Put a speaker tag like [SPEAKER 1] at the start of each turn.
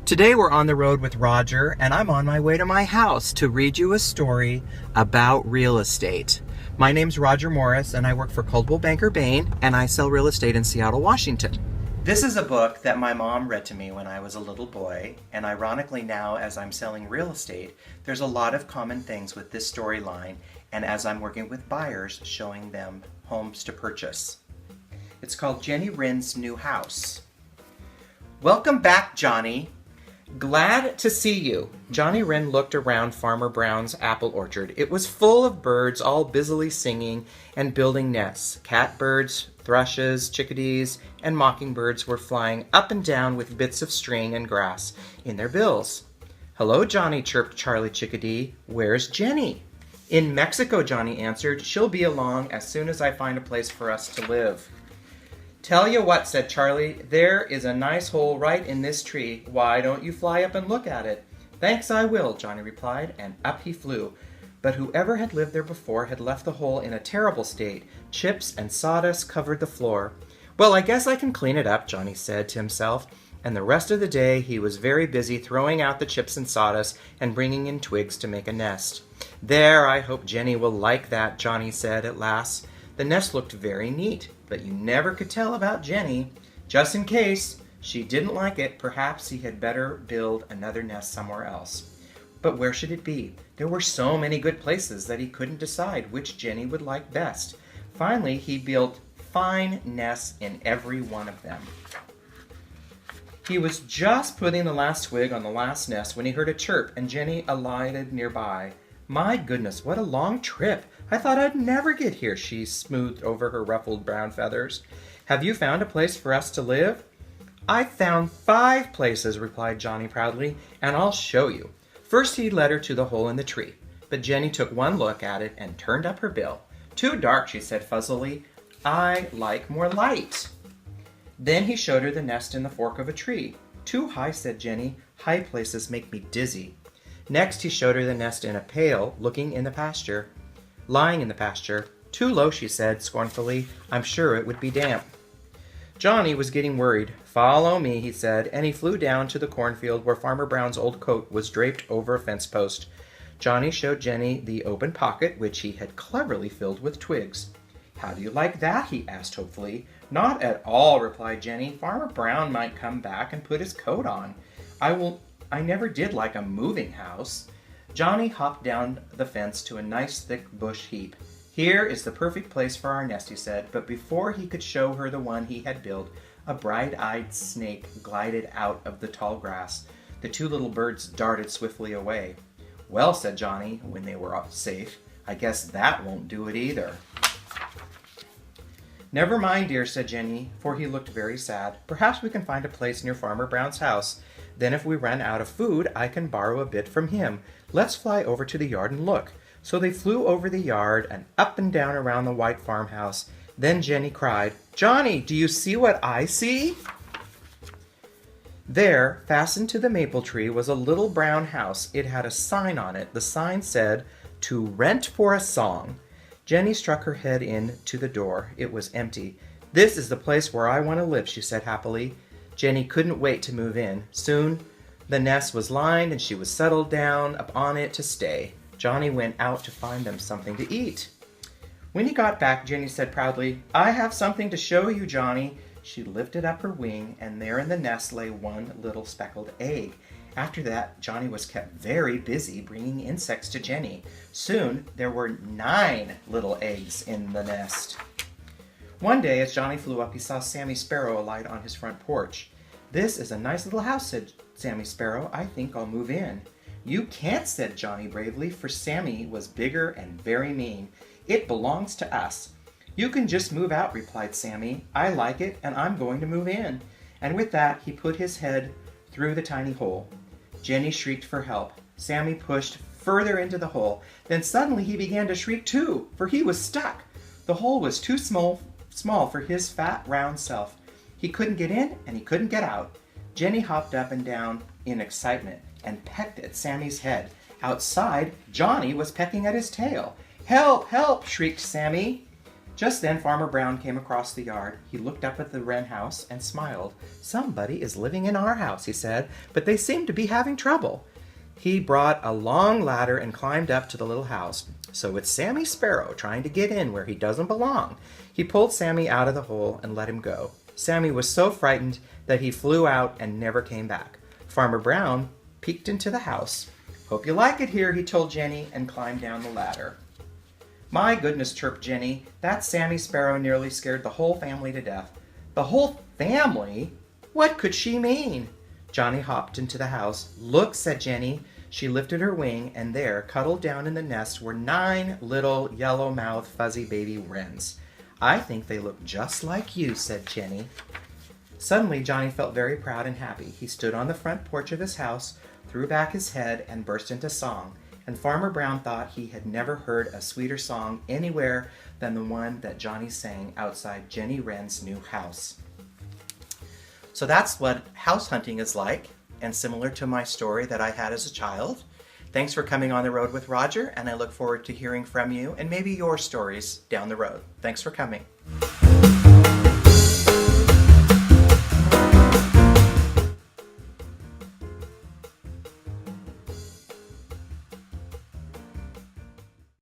[SPEAKER 1] Today we're on the road with Roger, and I'm on my way to my house to read you a story about real estate. My name's Roger Morris, and I work for Coldwell Banker Bain, and I sell real estate in Seattle, Washington. This is a book that my mom read to me when I was a little boy, and ironically now, as I'm selling real estate, there's a lot of common things with this storyline, and as I'm working with buyers, showing them homes to purchase. It's called Jenny Wren's New House. Welcome back, Johnny. Glad to see you. Johnny Wren looked around Farmer Brown's apple orchard. It was full of birds, all busily singing and building nests. Catbirds, thrushes, chickadees, and mockingbirds were flying up and down with bits of string and grass in their bills. "Hello, Johnny," chirped Charlie Chickadee. "Where's Jenny?" "In Mexico," Johnny answered. "She'll be along as soon as I find a place for us to live." "Tell you what," said Charlie, "there is a nice hole right in this tree. Why don't you fly up and look at it?" "Thanks, I will," Johnny replied, and up he flew. But whoever had lived there before had left the hole in a terrible state. Chips and sawdust covered the floor. "Well, I guess I can clean it up," Johnny said to himself, and the rest of the day he was very busy throwing out the chips and sawdust and bringing in twigs to make a nest. "There, I hope Jenny will like that," Johnny said at last. The nest looked very neat, but you never could tell about Jenny. Just in case she didn't like it, perhaps he had better build another nest somewhere else. But where should it be? There were so many good places that he couldn't decide which Jenny would like best. Finally, he built fine nests in every one of them. He was just putting the last twig on the last nest when he heard a chirp, and Jenny alighted nearby. "My goodness, what a long trip! I thought I'd never get here," she smoothed over her ruffled brown feathers. "Have you found a place for us to live?" "I've found 5 places," replied Johnny proudly, "and I'll show you." First he led her to the hole in the tree, but Jenny took one look at it and turned up her bill. "Too dark," she said fuzzily. "I like more light." Then he showed her the nest in the fork of a tree. "Too high," said Jenny. "High places make me dizzy." Next he showed her the nest in a pail, lying in the pasture. "Too low," she said scornfully. "I'm sure it would be damp." Johnny was getting worried. "Follow me," he said, and he flew down to the cornfield where Farmer Brown's old coat was draped over a fence post. Johnny showed Jenny the open pocket, which he had cleverly filled with twigs. "How do you like that?" he asked hopefully. "Not at all," replied Jenny. "Farmer Brown might come back and put his coat on. I never did like a moving house." Johnny hopped down the fence to a nice thick bush heap. "Here is the perfect place for our nest," he said, but before he could show her the one he had built, a bright-eyed snake glided out of the tall grass. The 2 little birds darted swiftly away. "Well," said Johnny, when they were safe, "I guess that won't do it either." "Never mind, dear," said Jenny, for he looked very sad. "Perhaps we can find a place near Farmer Brown's house. Then if we run out of food, I can borrow a bit from him. Let's fly over to the yard and look." So they flew over the yard and up and down around the white farmhouse. Then Jenny cried, "Johnny, do you see what I see?" There, fastened to the maple tree, was a little brown house. It had a sign on it. The sign said, "To rent for a song." Jenny struck her head in to the door. It was empty. "This is the place where I want to live," she said happily. Jenny couldn't wait to move in. Soon the nest was lined and she was settled down upon it to stay. Johnny went out to find them something to eat. When he got back, Jenny said proudly, "I have something to show you, Johnny." She lifted up her wing, and there in the nest lay one little speckled egg. After that, Johnny was kept very busy bringing insects to Jenny. Soon there were 9 little eggs in the nest. One day, as Johnny flew up, he saw Sammy Sparrow alight on his front porch. "This is a nice little house," said Sammy Sparrow. "I think I'll move in." "You can't," said Johnny bravely, for Sammy was bigger and very mean. "It belongs to us." "You can just move out," replied Sammy. "I like it, and I'm going to move in." And with that, he put his head through the tiny hole. Jenny shrieked for help. Sammy pushed further into the hole. Then suddenly he began to shriek too, for he was stuck. The hole was too small for his fat, round self. He couldn't get in, and he couldn't get out. Jenny hopped up and down in excitement and pecked at Sammy's head. Outside, Johnny was pecking at his tail. "Help! Help!" shrieked Sammy. Just then Farmer Brown came across the yard. He looked up at the Wren house and smiled. "Somebody is living in our house," he said, "but they seem to be having trouble." He brought a long ladder and climbed up to the little house. So it's Sammy Sparrow trying to get in where he doesn't belong. He pulled Sammy out of the hole and let him go. Sammy was so frightened that he flew out and never came back. Farmer Brown peeked into the house. "Hope you like it here," he told Jenny, and climbed down the ladder. "My goodness," chirped Jenny, "that Sammy Sparrow nearly scared the whole family to death." "The whole family? What could she mean?" Johnny hopped into the house. "Look," said Jenny. She lifted her wing, and there, cuddled down in the nest, were 9 little yellow-mouthed fuzzy baby wrens. "I think they look just like you," said Jenny. Suddenly, Johnny felt very proud and happy. He stood on the front porch of his house, threw back his head, and burst into song. And Farmer Brown thought he had never heard a sweeter song anywhere than the one that Johnny sang outside Jenny Wren's new house. So that's what house hunting is like, and similar to my story that I had as a child. Thanks for coming on the road with Roger, and I look forward to hearing from you and maybe your stories down the road. Thanks for coming.